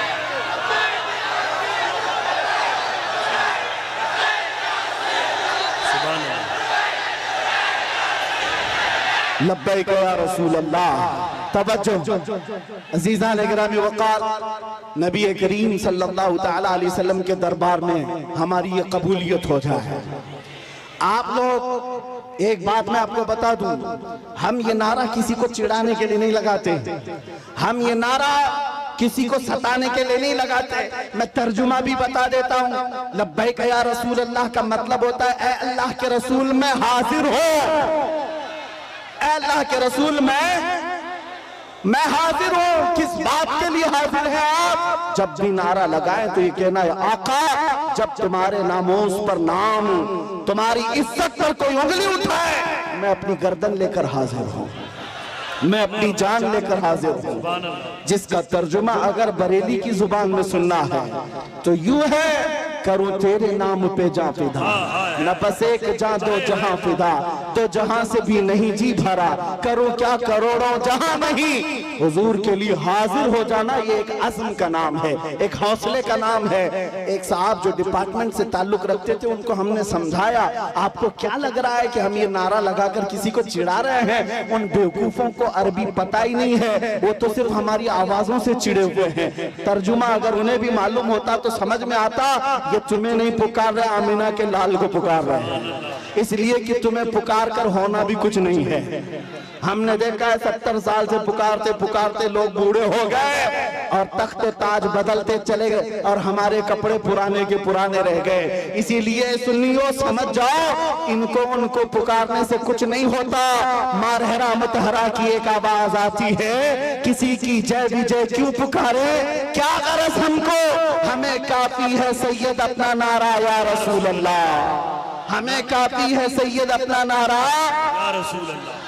सुभान अल्लाह। लब्बैक या रसूल अल्लाह। तवज्जो अजीज़ान गिरामी वक़ार, नबी करीम सल्लल्लाहु तआला अलैहि वसल्लम के दरबार में हमारी ये कबूलियत हो जाए। आप लोग, एक बात मैं आपको बता दूं, हम ये नारा किसी को चिढ़ाने के लिए नहीं लगाते, हम ये नारा किसी को सताने के लिए नहीं लगाते। मैं तर्जुमा भी बता देता हूँ। लब्बैक या रसूल अल्लाह का मतलब होता है ऐ अल्लाह के रसूल मैं हाजिर हूँ, ऐ अल्लाह के रसूल मैं हाजिर हूँ। किस बात के लिए हाजिर है आप? जब भी नारा लगाए तो ये कहना है आका, जब तुम्हारे नामोस पर नाम, तुम्हारी इज्जत पर कोई उंगली उठाए, मैं अपनी गर्दन लेकर हाजिर हूँ, मैं अपनी जान लेकर हाजिर हूँ। जिसका तर्जुमा अगर बरेली की जुबान में सुनना है तो यूं है, करूं तेरे नाम पे जा फिदा, न बस एक जा दो जहां फिदा, तो जहां से भी नहीं जी भरा, करूं क्या करोड़ों जहां नहीं। हुजूर के लिए हाजिर हो जाना ये एक अज़्म का नाम है, एक हौसले का नाम है। एक साहब जो डिपार्टमेंट से ताल्लुक रखते थे, उनको हमने समझाया, आपको क्या लग रहा है कि हम ये नारा लगाकर किसी को चिढ़ा रहे हैं? उन बेवकूफों को अरबी पता ही नहीं है, वो तो सिर्फ हमारी आवाजों से चिढ़े हुए हैं। तर्जुमा अगर उन्हें भी मालूम होता तो समझ में आता, ये तुम्हें नहीं पुकार रहे, आमिना के लाल को पुकार रहे हैं, इसलिए कि तुम्हें पुकार कर होना भी कुछ नहीं है। हमने देखा है 70 साल से पुकारते पुकारते लोग बूढ़े हो गए और तख्त ताज बदलते चले गए और हमारे कपड़े पुराने के पुराने रह गए। इसीलिए सुन्नियों समझ जाओ, इनको उनको पुकारने से कुछ नहीं होता। मारहरा मतहरा की एक आवाज आती है, किसी की जय विजय क्यों पुकारे, क्या गरज हमको, हमें काफी है सैयद अपना नारा या रसूल अल्लाह, हमें काफी है सैयद अपना नारा या रसूल अल्लाह।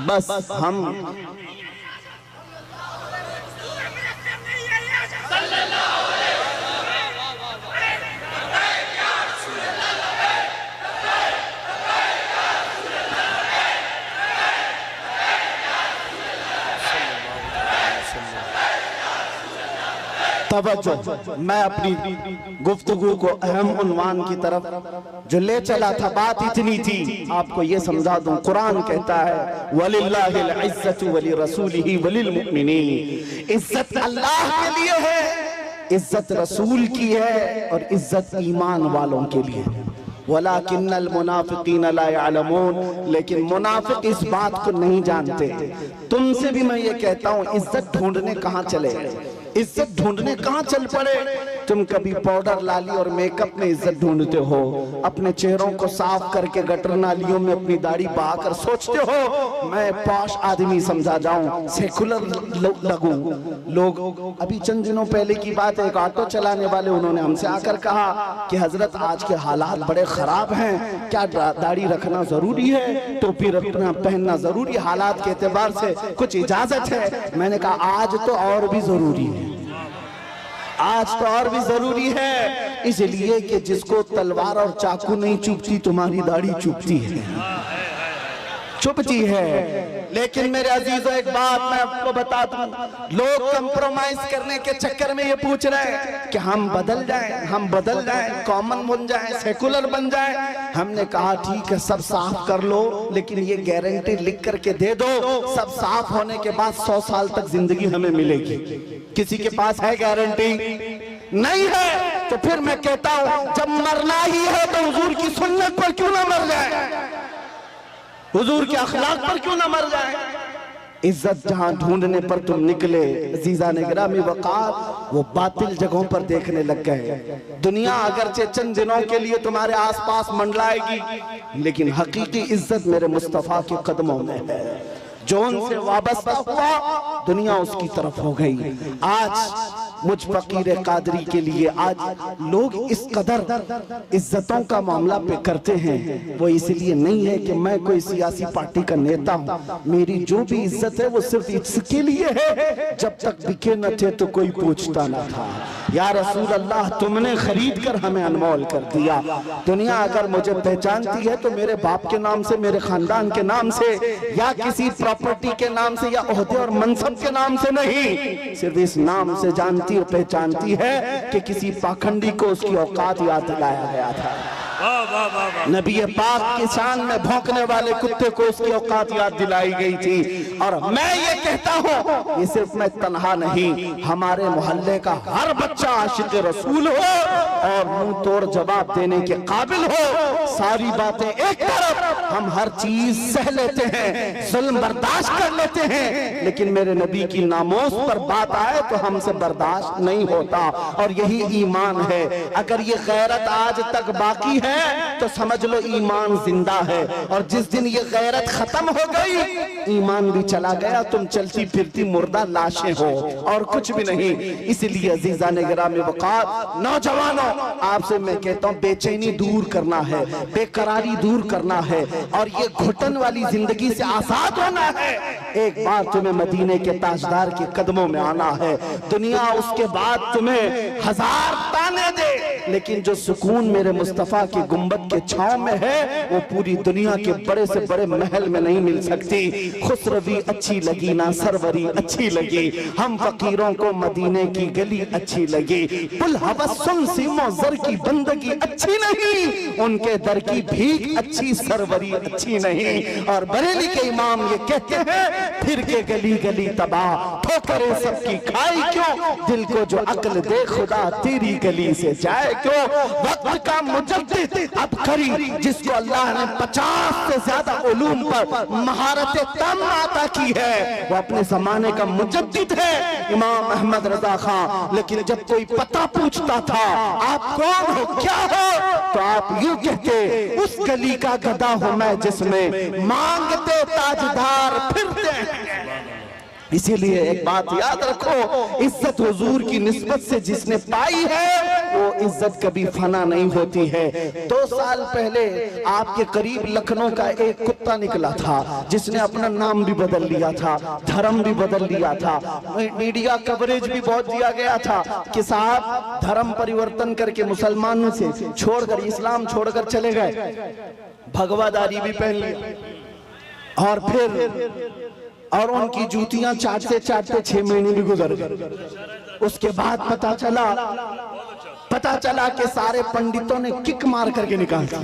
बस हम तवज्जो, मैं अपनी गुफ्तगू को अहम उन्वान की तरफ जो ले चला था, बात इतनी थी, आपको ये समझा दूं। कुरान कहता है वलिल्लाहिल इज्जतु वली रसूलिही वलिल मुमिनीन, इज्जत अल्लाह के लिए है, इज्जत रसूल की है और इज्जत ईमान वालों के लिए। वलाकिन्नल मुनाफिकीन ला यअलमून, लेकिन मुनाफिक इस बात को नहीं जानते। तुमसे भी मैं ये कहता हूँ, इज्जत ढूंढने कहाँ चले, इज्जत ढूंढने कहाँ चल पड़े। तुम कभी पाउडर लाली और मेकअप में इज्जत ढूंढते हो, अपने चेहरों को साफ करके गटर नालियों में अपनी दाढ़ी बहाकर सोचते हो मैं पॉश आदमी समझा जाऊं, सेकुलर लगूं। लोग, अभी चंद दिनों पहले की बात है, एक ऑटो चलाने वाले, उन्होंने हमसे आकर कहा कि हजरत आज के हालात बड़े खराब हैं, क्या दाढ़ी रखना जरूरी है, टोपी रखना पहनना जरूरी, हालात के एतबार से कुछ इजाजत है? मैंने कहा आज तो और भी जरूरी है, आज तो और भी जरूरी है, इसलिए कि जिसको तलवार और चाकू नहीं चुभती, तुम्हारी दाढ़ी चुभती है, चुभती है। लेकिन मेरे अजीजों, एक बात मैं आपको बता दूं, लोग कंप्रोमाइज करने के चक्कर में ये पूछ रहे हैं कि हम बदल जाएं, हम बदल जाएं, कॉमन बन जाएं, सेकुलर बन जाएं। हमने कहा ठीक है, सब साफ कर लो, लेकिन ये गारंटी लिख करके दे दो, सब साफ होने के बाद 100 साल तक जिंदगी हमें मिलेगी। किसी के पास है गारंटी? नहीं है। तो फिर मैं कहता हूं, जब मरना ही है तो हुजूर की सुन्नत पर क्यों ना मर जाए, हुजूर के अखलाक पर क्यों ना मर जाए। इज्जत जहां ढूंढने पर तुम निकले अज़ीज़ान गिरामी वक़ार, वो बातिल जगहों पर देखने लग गए। दुनिया अगरचे चंद दिनों के लिए तुम्हारे आसपास मंडलाएगी, लेकिन हकीकी इज्जत मेरे मुस्तफ़ा के कदमों में है। जो उनसे वाबस्ता हुआ, दुनिया उसकी तरफ हो गई। आज मुझ फकीर कादरी के लिए आज लोग इस कदर इज्जतों का मामला पे करते हैं, वो इसलिए नहीं है कि मैं कोई सियासी पार्टी का नेता हूँ। मेरी जो भी इज्जत है वो सिर्फ इसके लिए है, जब तक बिके न थे तो कोई पूछता न था। या रसूल अल्लाह, तुमने खरीद कर हमें अनमोल कर दिया। दुनिया अगर मुझे पहचानती है तो मेरे बाप के नाम से, मेरे खानदान के नाम से, या किसी प्रॉपर्टी के नाम से, या ओहदे और मनसब के नाम से नहीं, सिर्फ इस नाम से जानती जानती और पहचानती है कि किसी पाखंडी को उसकी औकात याद दिलाया गया था। नबी पाक की शान में भौंकने वाले कुत्ते को उसकी औकात याद दिलाई गई थी। और मैं ये कहता हूँ, ये सिर्फ मैं तन्हा नहीं, हमारे मोहल्ले का हर बच्चा आशिक रसूल हो और मुंह तोड़ जवाब देने के काबिल हो। सारी बातें एक तरफ, हम हर चीज सह लेते हैं, जुल्म बर्दाश्त कर लेते हैं, लेकिन मेरे नबी की नामोस पर बात आए तो हमसे बर्दाश्त नहीं होता। और यही ईमान है। अगर ये गैरत आज तक बाकी है तो समझ लो ईमान जिंदा है। और जिस दिन ये गैरत खत्म हो गई, ईमान भी चला गया, तुम चलती फिरती मुर्दा लाशें हो और कुछ भी नहीं। इसलिए अजीजान गिरामी वक़ार, नौजवानों, आपसे मैं कहता हूँ, बेचैनी दूर करना है, बेकरारी दूर करना है और ये घुटन वाली जिंदगी से आजाद होना है। एक बार तुम्हें मदीने के ताजदार के कदमों में आना है। दुनिया उसके बाद तुम्हें हजार ताने दे, लेकिन जो सुकून मेरे मुस्तफा की गुंबद के छांव में है, वो पूरी दुनिया के बड़े से बड़े महल में नहीं मिल सकती। खुसरवी अच्छी लगी ना सरवरी अच्छी लगी, हम फकीरों को मदीने की गली अच्छी लगी। पुल हवस सुन सीमो जर की बंदगी अच्छी नहीं, उनके दर की भीख अच्छी सरवरी अच्छी नहीं। और बरेली के इमाम ये कहते हैं, फिर के गली गली तबाह ठोकरें सबकी खाई क्यों, दिल को जो अक्ल दे खुदा तेरी गली से जाए क्यों। वक्त का मुजद्दिद अब करी, जिसको अल्लाह ने 50 से ज्यादा उलूम पर महारत तम अता की है, वो अपने जमाने का मुजद्दिद है, इमाम अहमद रजा खां। लेकिन जब कोई पता पूछता था, आप कौन हो, क्या हो, तो आप यूं कहते, उस गली का गधा हूं मैं जिसमें मांगते ताजदार फिरते हैं। इसीलिए एक बात याद रखो, इज्जत हुजूर की निस्बत से जिसने पाई है, वो इज्जत कभी फना नहीं होती है। 2 साल पहले आपके करीब लखनऊ का एक कुत्ता निकला था, जिसने अपना नाम भी बदल लिया था, धर्म भी बदल लिया था, मीडिया कवरेज भी बहुत दिया गया था कि साहब धर्म परिवर्तन करके मुसलमानों से छोड़कर इस्लाम छोड़कर चले गए, भगवादारी भी पहन ली और फिर और उनकी जूतियां चाटते चाटते 6 महीने भी गुजर गए। उसके बाद पता चला कि सारे पंडितों ने किक मार करके निकाल दिया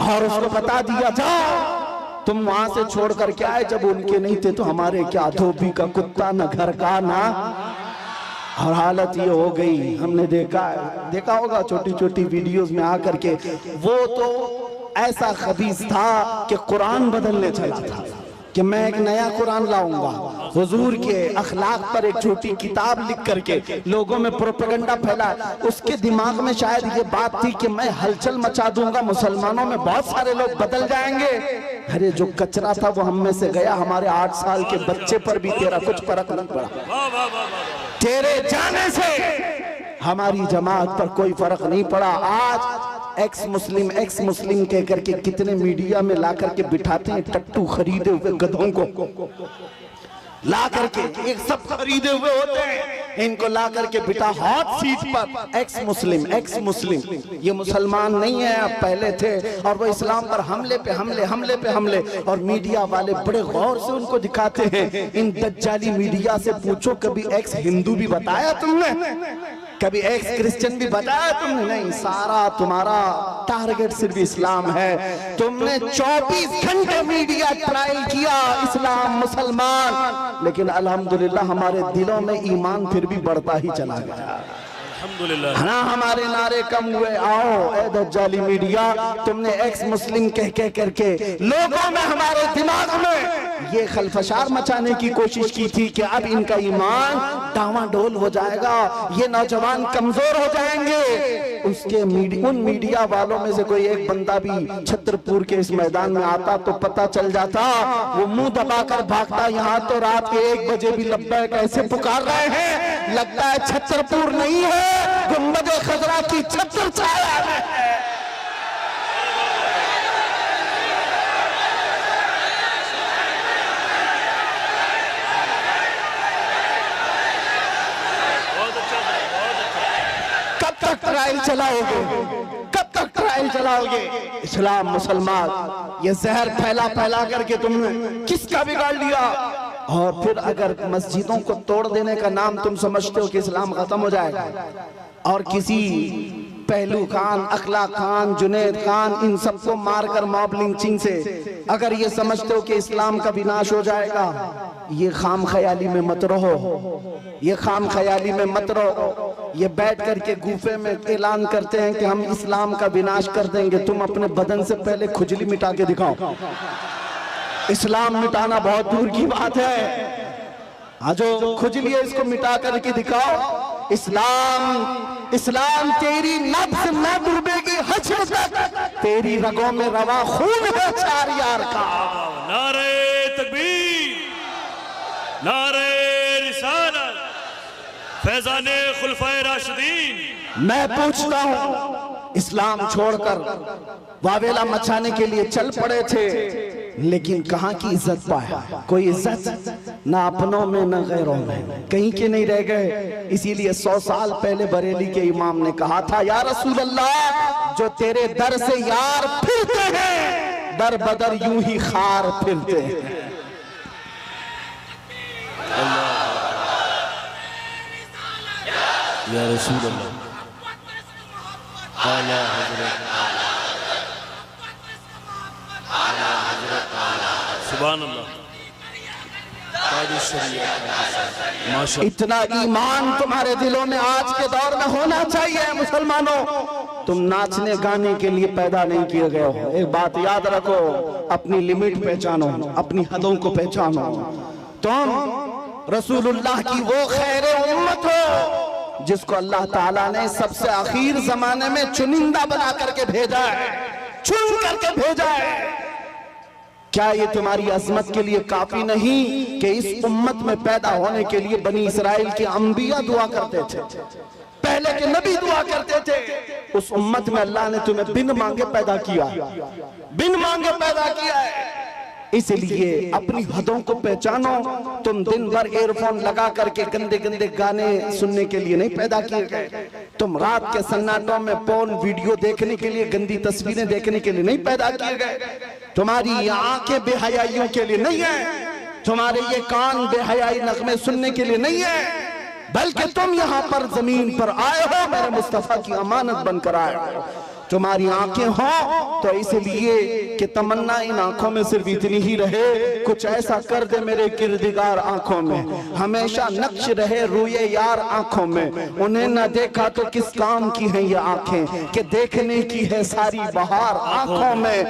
और उसको बता दिया, जाओ तुम वहां से छोड़ करके आए, जब उनके नहीं थे तो हमारे क्या, धोबी का कुत्ता न घर का ना। और हालत ये हो गई, हमने देखा होगा छोटी छोटी वीडियोस में आकर के, वो तो ऐसा खबीस था कि कुरान बदलने चला था कि मैं एक नया कुरान लाऊंगा, हुजूर के अखलाक पर एक छोटी किताब लिख करके लोगों में प्रोपेगेंडा फैला। उसके दिमाग में शायद ये बात थी कि मैं हलचल मचा दूंगा, मुसलमानों में बहुत सारे लोग बदल जाएंगे। अरे जो कचरा था वो हम में से गया, हमारे 8 साल के बच्चे पर भी तेरा कुछ फर्क नहीं पड़ा, तेरे जाने से हमारी जमात पर कोई फर्क नहीं पड़ा। आज एक्स मुस्लिम कह करके कितने मीडिया में ला करके बिठाते हैं, टट्टू खरीदे हुए गधों को ला करके, एक सब खरीदे हुए होते हैं, इनको ला करके बिठा हॉट सीट पर, एक्स मुस्लिम। ये मुसलमान नहीं है, अब पहले थे, और वो इस्लाम पर हमले पे हमले। और मीडिया वाले बड़े गौर से उनको दिखाते हैं। इन दज्जाली मीडिया से पूछो, कभी एक्स हिंदू भी बताया तुमने, कभी एक्स क्रिश्चियन भी बताया तुमने? नहीं, सारा तुम्हारा टारगेट सिर्फ इस्लाम है। तुमने 24 घंटे मीडिया ट्रायल किया, इस्लाम मुसलमान, लेकिन अल्हम्दुलिल्लाह हमारे दिलों में ईमान फिर भी बढ़ता ही चला गया। हाँ, हमारे नारे कम हुए। आओ ए दज्जाली मीडिया, तुमने एक्स मुस्लिम कह करके लोगों में, हमारे दिमाग में ये खलफशार मचाने की कोशिश की थी कि अब इनका ईमान डावाडोल हो जाएगा, ये नौजवान कमजोर हो जाएंगे। उसके उन मीडिया वालों में से कोई एक बंदा भी छतरपुर के इस मैदान में आता तो पता चल जाता, वो मुंह दबाकर भागता। यहाँ तो रात के 1 बजे भी लब्बैक ऐसे पुकार रहे हैं, लगता है छतरपुर नहीं है, गुंबद खजरा की छत्र छाया है। कब तक ट्रायल चलाओगे, कब तक ट्रायल चलाओगे? इस्लाम मुसलमान, ये जहर फैला करके तुमने किसका बिगाड़ लिया? और फिर अगर मस्जिदों को तोड़ देने का नाम तुम समझते हो कि इस्लाम खत्म हो जाएगा, और किसी पहलू खान, अखला खान, जुनैद खान, इन सबको मारकर मॉब लिंचिंग से अगर ये समझते हो कि इस्लाम का विनाश हो जाएगा, ये खाम ख्याली में मत रहो, ये खाम ख्याली में मत रहो। ये बैठ करके गुफे में ऐलान करते हैं कि हम इस्लाम का विनाश कर देंगे। तुम अपने बदन से पहले खुजली मिटा के दिखाओ। इस्लाम मिटाना बहुत दूर की बात है। हाँ, जो खुजली है इसको मिटा करके दिखाओ। इस्लाम तेरी नफ्स न डूबेगी हश्र तक, तेरी रगों में रवा खून है चार यार का। नारे तकबीर, नारे रिसालत, फैज़ाने खुलफाए राशिदीन। मैं पूछता हूँ, इस्लाम छोड़कर वावेला मचाने के लिए चल पड़े थे, लेकिन कहाँ की इज्जत पाया? कोई इज्जत ना अपनों में न गैरों में, कहीं के नहीं रह गए। इसीलिए 100 साल पहले बरेली के इमाम ने कहा था, या रसूल अल्लाह, जो तेरे दर से यार फिरते हैं, दर बदर यूं ही खार फिरते हैं। या रसूल अल्लाह, आला हज़रत, सुभान अल्लाह। इतना ईमान तुम्हारे दिलों में आज के दौर में होना चाहिए। मुसलमानों, तुम नाचने गाने के लिए पैदा नहीं किए गए हो। एक बात याद रखो, अपनी लिमिट पहचानो, अपनी हदों को पहचानो। तुम रसूलुल्लाह की वो खैर उम्मत हो जिसको अल्लाह ताला ने सबसे आखिर जमाने में चुनिंदा बना करके भेजा है, चुन करके भेजा है। क्या ये तुम्हारी अजमत के लिए काफी नहीं कि इस उम्मत में पैदा होने के लिए बनी इसराइल के अंबिया दुआ करते थे, पहले के नबी दुआ करते थे? उस उम्मत में अल्लाह ने तुम्हें बिन मांगे पैदा किया, बिन मांगे पैदा किया है। इसलिए अपनी हदों को पहचानो। तुम दिन भर एयरफोन लगा करके गंदे गंदे गाने सुनने के लिए नहीं पैदा किए गए। तुम रात के सन्नाटों में पोर्न वीडियो देखने के लिए, गंदी तस्वीरें देखने के लिए नहीं पैदा किए गए। तुम्हारी ये आंखें बेहयाइयों के लिए नहीं है, तुम्हारे ये कान बेहयाई नगमे सुनने के लिए नहीं है, बल्कि तुम यहाँ पर जमीन पर आए हो, मेरे मुस्तफा की अमानत बनकर आए हो। तुम्हारी आंखें हो तो इसलिए कि तमन्ना इन आंखों में सिर्फ इतनी ही रहे, कुछ ऐसा कर दे मेरे किरदिगार आंखों में, हमेशा नक्श रहे रूए यार आंखों में। उन्हें न देखा तो किस काम की हैं ये आंखें, कि देखने की है सारी बहार आंखों में।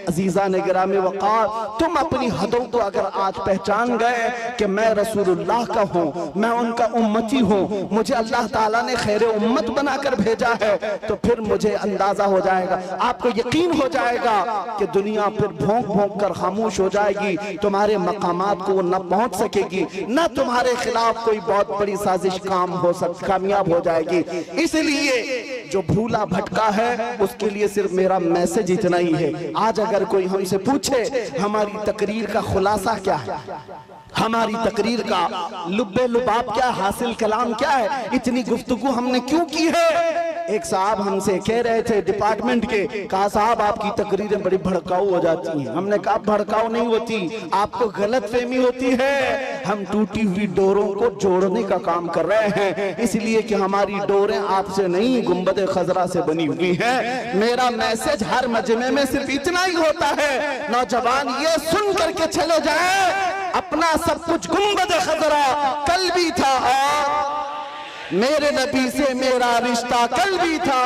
अजीजा ने गिरामी वक़ार, तुम अपनी हदों को अगर आज पहचान गए कि मैं रसूलुल्लाह का हूँ, मैं उनका उम्मती हूँ, मुझे अल्लाह ताला ने खैर उम्मत बनाकर भेजा है, तो फिर मुझे अंदाजा हो जाएगा, आपको यकीन हो जाएगा कि दुनिया फिर भौंक भौंक कर खामोश हो जाएगी। तुम्हारे मकामात को वो न पहुंच सकेगी, न तुम्हारे खिलाफ कोई बहुत बड़ी साजिश कामयाब हो जाएगी। इसलिए जो भूला भटका है उसके लिए सिर्फ मेरा मैसेज इतना ही है। आज अगर कोई हमसे पूछे हमारी तकरीर का खुलासा क्या है, हमारी तकरीर का लुब्बे लुबाब क्या, हासिल कलाम क्या है, इतनी गुफ्तगू हमने क्यों की है? एक साहब हमसे कह रहे थे डिपार्टमेंट के, कहा साहब आपकी तकरीरें बड़ी भड़काऊ हो जाती हैं। हमने कहा भड़काऊ नहीं होती, आपको गलत फहमी होती है। हम टूटी हुई डोरों को जोड़ने का काम कर रहे हैं, इसलिए कि हमारी डोरें आपसे नहीं गुंबद खजरा से बनी हुई हैं। मेरा मैसेज हर मजमे में सिर्फ इतना ही होता है, नौजवान ये सुन करके चले जाए, अपना सब कुछ गुंबद खजरा कल भी था और मेरे नबी से मेरा रिश्ता कल भी था,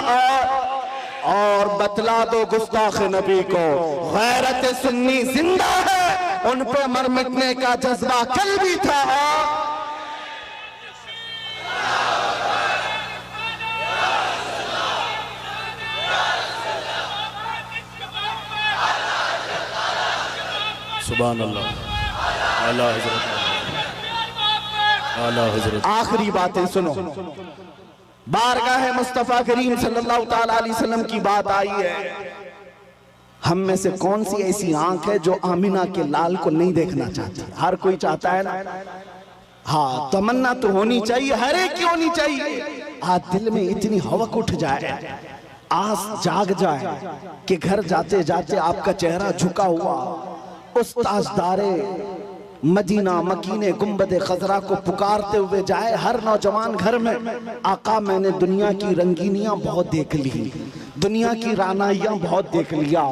और बतला दो गुस्ताख नबी को गैरत सुन्नी जिंदा है, उन पे मर मिटने का जज्बा कल भी था। सुभान अल्लाह, आला हज़रत, आला हज़रत। आखिरी बातें सुनो, बारगाह मुस्तफा करीम सल्लल्लाहु ताला अलैहि वसल्लम की बात आई है। हम में से कौन सी ऐसी आंख है जो आमिना के लाल को नहीं देखना चाहती? हर कोई चाहता है ना? हाँ, तमन्ना तो होनी चाहिए, हर एक की होनी चाहिए। आज दिल में इतनी हवक उठ जाए, आस जाग जाए कि घर जाते जाते आपका चेहरा झुका हुआ उस ताजदारे मदीना मकीने गुंबदे खजरा को पुकारते हुए जाए हर नौजवान घर में, आका मैंने दुनिया की रंगीनियां बहुत देख ली, दुनिया की रानाइयां बहुत देख लिया,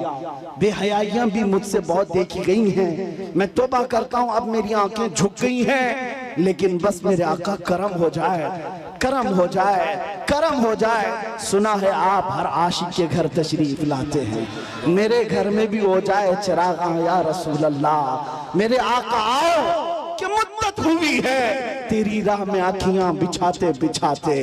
बेहयाइयां भी मुझसे बहुत देखी गई हैं, मैं तौबा करता हूं अब मेरी आंखें झुक गई हैं, लेकिन बस मेरे आका करम हो जाए, करम हो जाए, करम हो जाए। सुना है आप हर आशिक के घर तशरीफ लाते हैं, मेरे घर में भी हो जाए चिरागा या रसूल अल्लाह। मेरे आका आओ कि मुद्दत हुई है तेरी राह में आँखियां बिछाते बिछाते,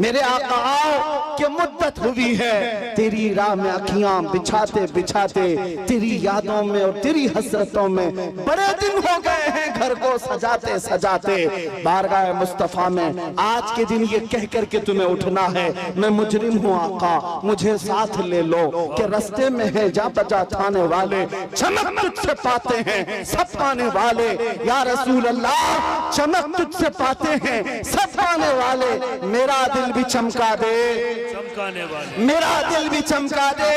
मेरे आका आओ कि मुद्दत हुई है तेरी राह में आँखियां बिछाते बिछाते, तेरी यादों में और तेरी हसरतों में बड़े दिन हो गए हैं घर को सजाते सजाते। बारगाह मुस्तफा में आज के दिन ये कह कर के तुम्हें उठना है, मैं मुजरिम हूँ आका मुझे साथ ले लो, कि रास्ते में है जा बजा थाने वाले, चमक तुझसे पाते हैं सब पाने वाले, या रसूल अल्लाह चमक तुझसे पाते हैं सब पाने वाले, मेरा दिल भी चमका दे, चमकाने वाले, मेरा दिल भी चमका दे,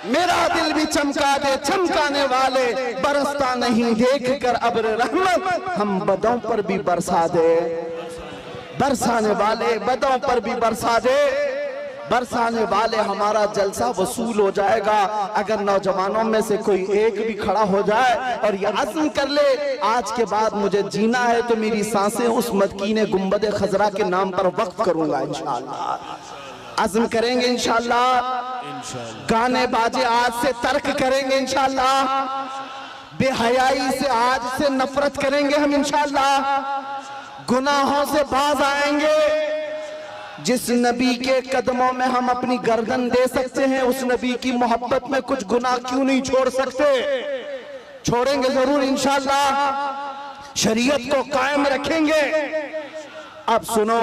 मेरा दिल भी चमका दे, चमकाने वाले। बरसता नहीं देख कर अब्र रहमत, हम बदों पर भी बरसा दे, बरसाने वाले बदों पर भी बरसा दे, बरसाने वाले। हमारा जलसा वसूल हो जाएगा अगर नौजवानों में से कोई एक भी खड़ा हो जाए और ये अज़्म कर ले आज के बाद मुझे जीना है तो मेरी सांसें उस मदकीने गुंबदे खजरा के नाम पर वक्फ करूंगा इंशाअल्लाह। अज़्म करेंगे इंशाअल्लाह, गाने बाजे आज से तर्क करेंगे इंशाअल्लाह, बेहयाई से आज से नफरत करेंगे हम इंशाअल्लाह, गुनाहों से बाज आएंगे। जिस नबी के कदमों में हम अपनी गर्दन दे सकते हैं उस नबी की मोहब्बत में कुछ गुनाह क्यों नहीं छोड़ सकते, छोड़ेंगे जरूर इंशाअल्लाह, शरीयत को कायम रखेंगे। अब सुनो,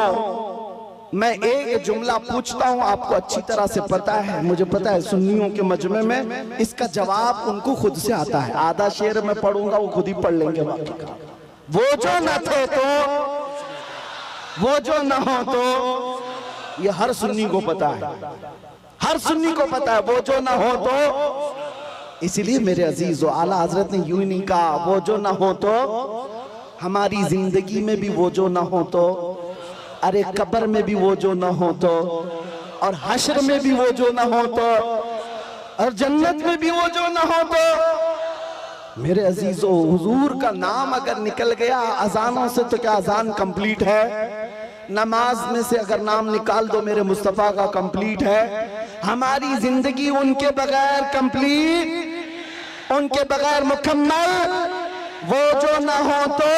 मैं एक जुमला पूछता हूं, आपको अच्छी तरह से पता है, मुझे पता है सुन्नियों के मजमे में इसका जवाब उनको खुद से आता है, आधा शेर मैं पढ़ूंगा वो खुद ही पढ़ लेंगे बाकी का। वो जो न थे तो, वो जो न हो तो, ये हर सुन्नी को पता है, हर सुन्नी को पता है वो जो ना हो तो। इसलिए मेरे अजीज व आला हजरत ने यूं ही नहीं कहा वो जो ना हो तो, हमारी जिंदगी में भी वो जो ना हो तो, अरे कब्र में भी वो जो ना हो तो, और हश्र में भी वो जो ना हो तो, और जन्नत में भी वो जो ना हो तो। मेरे अजीजों, हुजूर का नाम अगर निकल गया अजानों से तो क्या अजान कंप्लीट है? नमाज में से अगर नाम निकाल दो मेरे मुस्तफा का कंप्लीट है। हमारी जिंदगी उनके बगैर कंप्लीट, उनके बगैर मुकम्मल, वो जो ना हो तो।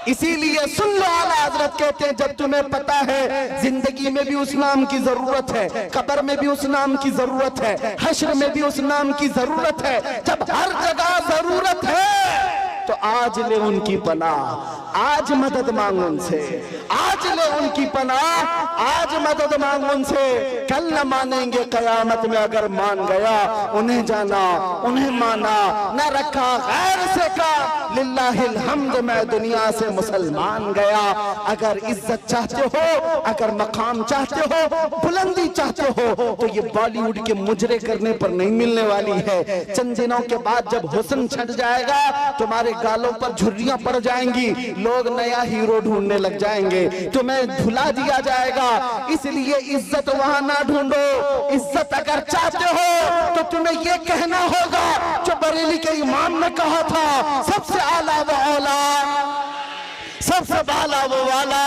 इसीलिए सुन लो, आला हजरत कहते हैं जब तुम्हें पता है जिंदगी में भी उस नाम की जरूरत है, कब्र में भी उस नाम की जरूरत है, हश्र में भी उस नाम की जरूरत है, जब हर जगह जरूरत है तो आज ले उनकी पनाह, आज मदद मांग उनसे, आज ले उनकी पनाह, आज मदद मांग उनसे। कल न मानेंगे कयामत में, अगर मान गया उन्हें जाना उन्हें माना, न रखा गैर से का, लिल्लाहिल हम्द मैं दुनिया से मुसलमान गया। अगर इज्जत चाहते हो, अगर मकाम चाहते हो, बुलंदी चाहते हो तो ये बॉलीवुड के मुजरे करने पर नहीं मिलने वाली है। चंद दिनों के बाद जब हुस्न छट जाएगा तुम्हारे गालों पर झुर्रियां पड़ जाएंगी, लोग नया हीरो ढूंढने लग जाएंगे, तुम्हें भुला दिया जाएगा। इसलिए इज्जत वहां ना ढूंढो, इज्जत अगर चाहते हो तो तुम्हें ये कहना होगा जो बरेली के इमाम ने कहा था, सबसे आला वो औला, सबसे बाला वो वाला।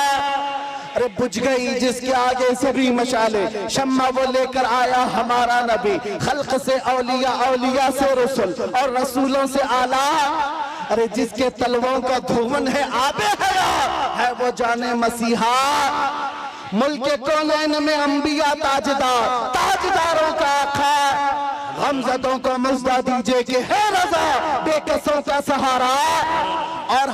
अरे बुझ गई जिसके आगे सभी मशाले, शम्मा वो लेकर आया हमारा नबी, खल्क से औलिया, औलिया से रसूल और रसूलों से आला। अरे जिसके तलवों का धुवन है आबे हया, है वो जाने मसीहा। मुल्क कौनैन में अंबिया ताजदार, ताजदारों का आका, गमज़दों को मज़दा दीजिए कि है रज़ा, बेकसों का सहारा। और